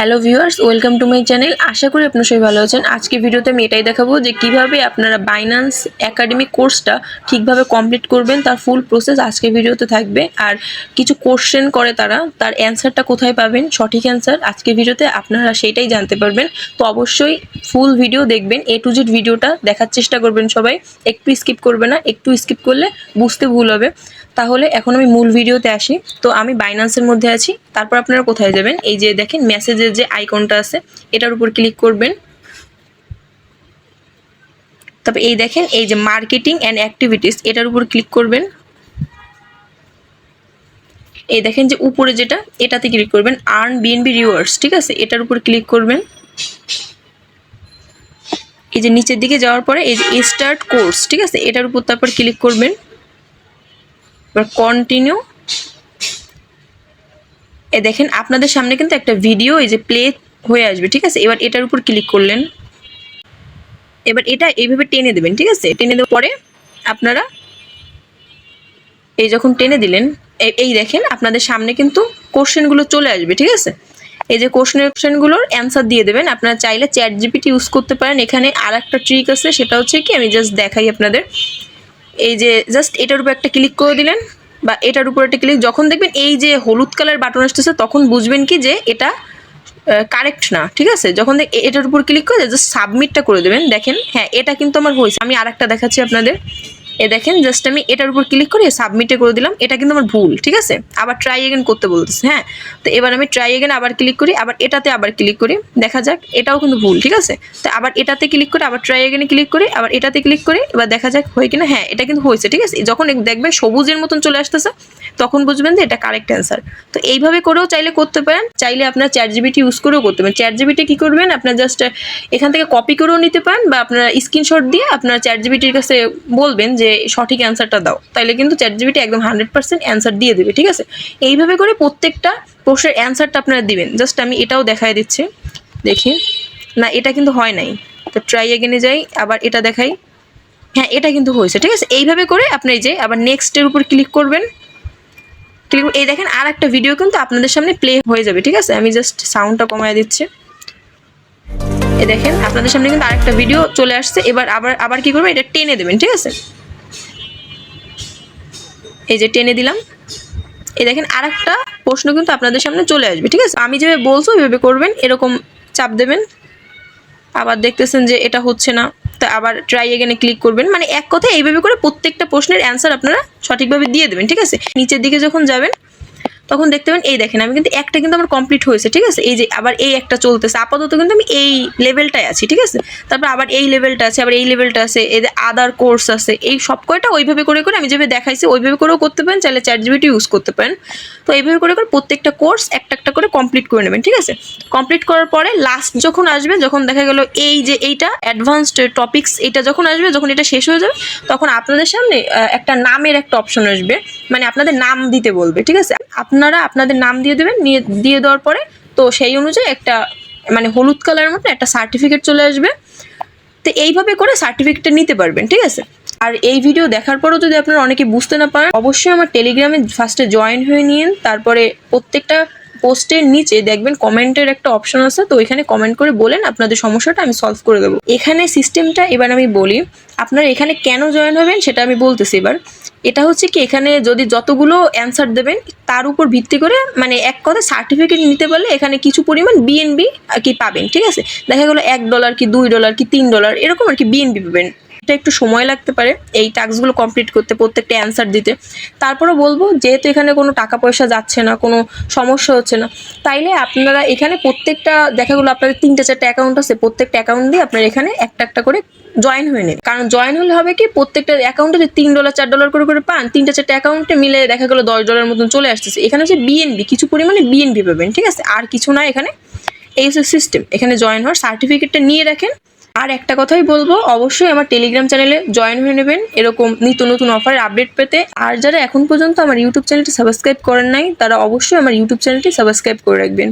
Hello viewers, welcome to my channel. আশা করি আপনারা সবাই ভালো আছেন। আজকে ভিডিওতে আমি এটাই দেখাবো যে কিভাবে আপনারা বাইন্যান্স একাডেমি কোর্সটা ঠিকভাবে কমপ্লিট করবেন, তার ফুল প্রসেস আজকে ভিডিওতে থাকবে। আর কিছু কোশ্চেন করে তার অ্যান্সারটা কোথায় পাবেন, সঠিক অ্যান্সার আজকে ভিডিওতে আপনারা সেটাই জানতে পারবেন। তো অবশ্যই ফুল ভিডিও দেখবেন, A to Z ভিডিওটা দেখার চেষ্টা করবেন সবাই, একটু স্কিপ করবে না। একটু স্কিপ করলে বুঝতে ভুল হবে। তাহলে এখন আমি মূল ভিডিওতে আসি। তো আমি বাইন্যান্সের মধ্যে আছি। তারপর আপনারা কোথায় যাবেন, এই যে দেখেন মেসেজের যে আইকনটা আছে এটার উপর ক্লিক করবেন। তবে এই দেখেন এই যে মার্কেটিং অ্যান্ড অ্যাক্টিভিটিস এটার উপর ক্লিক করবেন। এই দেখেন যে উপরে যেটা এটাতে ক্লিক করবেন, আর্ন বিএনবি রিওয়ার্ডস, ঠিক আছে, এটার উপর ক্লিক করবেন। এই যে নিচের দিকে যাওয়ার পরে এই যে স্টার্ট কোর্স, ঠিক আছে, এটার উপর তারপর ক্লিক করবেন। এবার কন্টিনিউ। এ দেখেন আপনাদের সামনে কিন্তু একটা ভিডিও এই যে প্লে হয়ে আসবে, ঠিক আছে। এবার এটার উপর ক্লিক করলেন। এবার এটা এইভাবে টেনে দেবেন, ঠিক আছে। টেনে দেওয়ার পরে আপনারা এই যখন টেনে দিলেন, এই দেখেন আপনাদের সামনে কিন্তু কোশ্চেনগুলো চলে আসবে, ঠিক আছে। এই যে কোশ্চেনগুলোর অ্যান্সার দিয়ে দেবেন। আপনারা চাইলে চ্যাট জিপিটি ইউজ করতে পারেন। এখানে আর একটা ট্রিক আছে, সেটা হচ্ছে কি আমি জাস্ট দেখাই আপনাদের। এই যে জাস্ট এটার উপর একটা ক্লিক করে দিলেন, বা এটার উপর একটা ক্লিক, যখন দেখবেন এই যে হলুদ কালার বাটন আসতেছে তখন বুঝবেন কি যে এটা কারেক্ট না, ঠিক আছে। যখন এটার উপর ক্লিক করে জাস্ট সাবমিটটা করে দেবেন। দেখেন হ্যাঁ, এটা কিন্তু আমার হয়েছে। আমি আর একটা দেখাচ্ছি আপনাদের। এ দেখেন জাস্ট আমি এটার উপর ক্লিক করে সাবমিটে করে দিলাম। এটা কিন্তু আমার ভুল, ঠিক আছে। আবার ট্রাই এগেন করতে বলতেছে। হ্যাঁ, তো এবার আমি ট্রাই এগেন আবার ক্লিক করি, আবার এটাতে আবার ক্লিক করি, দেখা যাক। এটাও কিন্তু ভুল, ঠিক আছে। তো আবার এটাতে ক্লিক করে, আবার ট্রাই এগেনে ক্লিক করি, আবার এটাতে ক্লিক করি, এবার দেখা যাক হয় কিনা। হ্যাঁ, এটা কিন্তু হয়েছে, ঠিক আছে। যখন দেখবেন সবুজের মতন চলে আসতেছে তখন বুঝবেন যে এটা কারেক্ট অ্যান্সার। তো এইভাবে করেও চাইলে করতে পারেন, চাইলে আপনার চ্যাট জিপিটি ইউজ করেও করতে পারেন। চ্যাট জিপিটি কী করবেন, আপনার জাস্ট এখান থেকে কপি করেও নিতে পারেন, বা আপনার স্ক্রিনশট দিয়ে আপনার চ্যাট জিপিটির কাছে বলবেন যে সঠিক অ্যান্সারটা দাও, তাইলে কিন্তু চ্যাট জিপিটি একদম 100% অ্যান্সার দিয়ে দেবে, ঠিক আছে। এইভাবে করে প্রত্যেকটা প্রশ্নের অ্যান্সারটা আপনারা দিবেন। জাস্ট আমি এটাও দেখাই দিচ্ছি, দেখি। না, এটা কিন্তু হয় নাই। তো ট্রাই এগেনে যাই, আবার এটা দেখাই। হ্যাঁ, এটা কিন্তু হয়েছে, ঠিক আছে। এইভাবে করে আপনি যে আবার নেক্সটের উপর ক্লিক করবেন। এই দেখেন আর একটা ভিডিও কিন্তু আপনাদের সামনে প্লে হয়ে যাবে, ঠিক আছে। আমি জাস্ট সাউন্ডটা কমায় দিচ্ছি। এই দেখেন আপনাদের সামনে কিন্তু আরেকটা ভিডিও চলে আসছে। এবার আবার কি করবেন, এটা টেনে দেবেন, ঠিক আছে। এই যে টেনে দিলাম। এই দেখেন আরেকটা প্রশ্ন কিন্তু আপনাদের সামনে চলে আসবে, ঠিক আছে। আমি যেভাবে বলছি ওইভাবে করবেন, এরকম চাপ দেবেন। আবার দেখতেছেন যে এটা হচ্ছে না, তো আবার ট্রাই এগেনে ক্লিক করবেন। মানে এক কথায় এইভাবে করে প্রত্যেকটা প্রশ্নের অ্যান্সার আপনারা সঠিকভাবে দিয়ে দেবেন, ঠিক আছে। নিচের দিকে যখন যাবেন তখন দেখতে পাবেন এই দেখেন আমি কিন্তু একটা কিন্তু আমার কমপ্লিট হয়েছে, ঠিক আছে। এই যে আবার এই একটা চলতেছে, আপাতত কিন্তু আমি এই লেভেলটায় আছি, ঠিক আছে। তারপর আবার এই লেভেলটা আছে, আবার এই লেভেলটা আছে, এই যে আদার কোর্স আছে, এই সব কয়টা ওইভাবে করে করে আমি যেভাবে দেখাইছি ওইভাবে করেও করতে পারেন, চাইলে চ্যাট জিপিটি ইউজ করতে পারেন। তো এইভাবে করে করে প্রত্যেকটা কোর্স একটা একটা করে কমপ্লিট করে নেবেন, ঠিক আছে। কমপ্লিট করার পরে লাস্ট যখন আসবে, যখন দেখা গেল এই যে এইটা অ্যাডভান্সড টপিক্স, এটা যখন আসবে, যখন এটা শেষ হয়ে যাবে তখন আপনাদের সামনে একটা নামের একটা অপশন আসবে, মানে আপনাদের নাম দিতে বলবে, ঠিক আছে। আপনারা আপনাদের নাম দিয়ে দেবেন। দিয়ে দেওয়ার পরে তো সেই অনুযায়ী একটা মানে হলুদ কালারের মতো একটা সার্টিফিকেট চলে আসবে। তো এইভাবে করে সার্টিফিকেটটা নিতে পারবেন, ঠিক আছে। আর এই ভিডিও দেখার পরও যদি আপনারা অনেকে বুঝতে না পারেন, অবশ্যই আমার টেলিগ্রামে ফার্স্টে জয়েন হয়ে নিন। তারপরে প্রত্যেকটা পোস্টের নিচে দেখবেন কমেন্টের একটা অপশন আছে, তো এখানে কমেন্ট করে বলেন আপনাদের সমস্যাটা, আমি সলভ করে দেবো। এখানে সিস্টেমটা এবার আমি বলি, আপনারা এখানে কেন জয়েন হবেন সেটা আমি বলতেছি এবার। এটা হচ্ছে কি, এখানে যদি যতগুলো অ্যান্সার দেবেন তার উপর ভিত্তি করে, মানে এক কথা সার্টিফিকেট নিতে পারলে এখানে কিছু পরিমাণ বিএনবি আর কি পাবেন, ঠিক আছে। দেখা গেলো $1 কি $2 কি $3 এরকম আর কি বিএনবি পাবেন। এটা একটু সময় লাগতে পারে এই টাস্কগুলো কমপ্লিট করতে, প্রত্যেকটা অ্যান্সার দিতে। তারপরেও বলবো, যেহেতু এখানে কোনো টাকা পয়সা যাচ্ছে না, কোনো সমস্যা হচ্ছে না, তাইলে আপনারা এখানে প্রত্যেকটা দেখা গেলো আপনাদের 3-4টা অ্যাকাউন্ট আছে, প্রত্যেকটা অ্যাকাউন্ট দিয়ে আপনারা এখানে একটা একটা করে জয়েন হয়ে নেন। কারণ জয়েন হলে হবে কি, প্রত্যেকটা অ্যাকাউন্টে যে $3-4 করে করে পান, 3-4টা অ্যাকাউন্টে মিলে দেখা গেলো $10 মতন চলে আসতেছে। এখানে হচ্ছে বিএনবি, কিছু পরিমাণে বিএনবি পাবেন, ঠিক আছে। আর কিছু না এখানে। এই হচ্ছে সিস্টেম। এখানে জয়েন হওয়ার সার্টিফিকেটটা নিয়ে রাখেন। আর একটা কথাই বলবো, অবশ্যই আমার টেলিগ্রাম চ্যানেলে জয়েন হয়ে নেবেন এরকম নিত্য নতুন অফারের আপডেট পেতে। আর যারা এখন পর্যন্ত আমার ইউটিউব চ্যানেলটি সাবস্ক্রাইব করেন নাই, তারা অবশ্যই আমার ইউটিউব চ্যানেলটি সাবস্ক্রাইব করে রাখবেন।